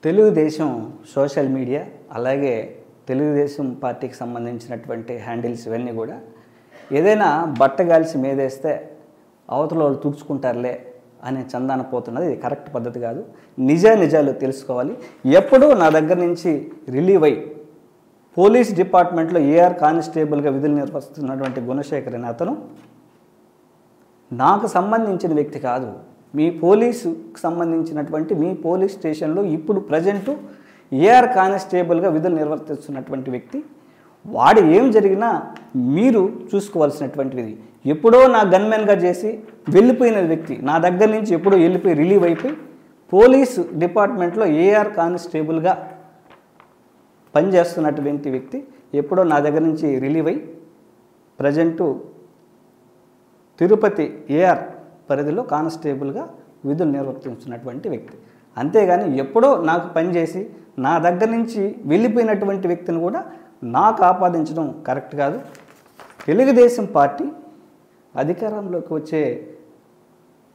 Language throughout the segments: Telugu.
తెలుగుదేశం సోషల్ మీడియా అలాగే తెలుగుదేశం పార్టీకి సంబంధించినటువంటి హ్యాండిల్స్ ఇవన్నీ కూడా ఏదైనా బట్టగాల్సి మీదేస్తే అవతల వాళ్ళు తుడుచుకుంటారులే అనే చందాన పోతున్నది. ఇది కరెక్ట్ పద్ధతి కాదు. నిజాలు తెలుసుకోవాలి. ఎప్పుడూ నా దగ్గర నుంచి రిలీవ్ అయ్యి పోలీస్ డిపార్ట్మెంట్లో ఏఆర్ కానిస్టేబుల్గా విధులు నిర్వహిస్తున్నటువంటి గుణశేఖర్ అనే అతను నాకు సంబంధించిన వ్యక్తి కాదు. మీ పోలీసుకు సంబంధించినటువంటి మీ పోలీస్ స్టేషన్లో ఇప్పుడు ప్రజెంటు ఏఆర్ కానిస్టేబుల్గా విధులు నిర్వర్తిస్తున్నటువంటి వ్యక్తి. వాడు ఏం జరిగినా మీరు చూసుకోవాల్సినటువంటిది. ఎప్పుడో నా గన్మెన్గా చేసి వెళ్ళిపోయిన వ్యక్తి నా దగ్గర నుంచి ఎప్పుడో వెళ్ళిపోయి రిలీవ్ అయిపోయి పోలీసు డిపార్ట్మెంట్లో ఏఆర్ కానిస్టేబుల్గా పనిచేస్తున్నటువంటి వ్యక్తి ఎప్పుడో నా దగ్గర నుంచి రిలీవ్ అయ్యి ప్రజెంటు తిరుపతి ఏఆర్ పరిధిలో కానిస్టేబుల్గా విధులు నిర్వర్తించినటువంటి వ్యక్తి. అంతేగాని ఎప్పుడో నాకు పనిచేసి నా దగ్గర నుంచి వెళ్ళిపోయినటువంటి వ్యక్తిని కూడా నాకు ఆపాదించడం కరెక్ట్ కాదు. తెలుగుదేశం పార్టీ అధికారంలోకి వచ్చే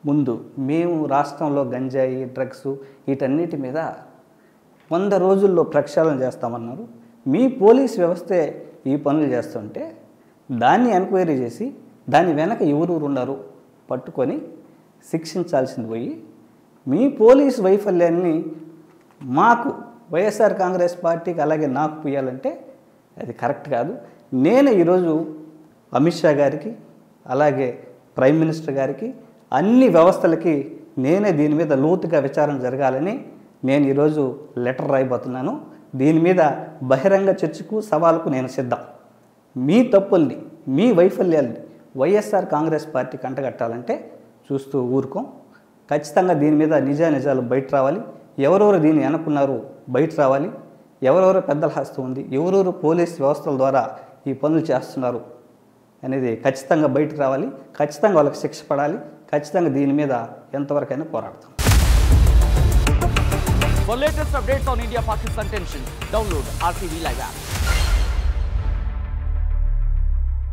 ముందు మేము రాష్ట్రంలో గంజాయి డ్రగ్స్ వీటన్నిటి మీద 100 రోజుల్లో ప్రక్షాళన చేస్తామన్నారు. మీ పోలీస్ వ్యవస్థే ఈ పనులు చేస్తుంటే దాన్ని ఎంక్వైరీ చేసి దాని వెనక ఎవరు ఉన్నారు పట్టుకొని శిక్షించాల్సింది పోయి మీ పోలీస్ వైఫల్యాన్ని మాకు వైఎస్ఆర్ కాంగ్రెస్ పార్టీకి అలాగే నాకు పోయాలంటే అది కరెక్ట్ కాదు. నేను ఈరోజు అమిత్ షా గారికి అలాగే ప్రైమ్ మినిస్టర్ గారికి అన్ని వ్యవస్థలకి నేనే దీని మీద లోతుగా విచారణ జరగాలని నేను ఈరోజు లెటర్ రాయబోతున్నాను. దీని మీద బహిరంగ చర్చకు సవాలుకు నేను సిద్ధం. మీ తప్పుల్ని మీ వైఫల్యాల్ని వైఎస్ఆర్ కాంగ్రెస్ పార్టీ కంటగట్టాలంటే చూస్తూ ఊరుకోం. ఖచ్చితంగా దీని మీద నిజాలు బయట రావాలి. ఎవరెవరు దీన్ని అనుకున్నారు బయట రావాలి. ఎవరెవరు పెద్దల హస్తం ఉంది, ఎవరెవరు పోలీస్ వ్యవస్థల ద్వారా ఈ పనులు చేస్తున్నారు అనేది ఖచ్చితంగా బయటకు రావాలి. ఖచ్చితంగా వాళ్ళకి శిక్ష పడాలి. ఖచ్చితంగా దీని మీద ఎంతవరకైనా పోరాడతాం. For latest updates on India-Pakistan tension, download RTV Live app.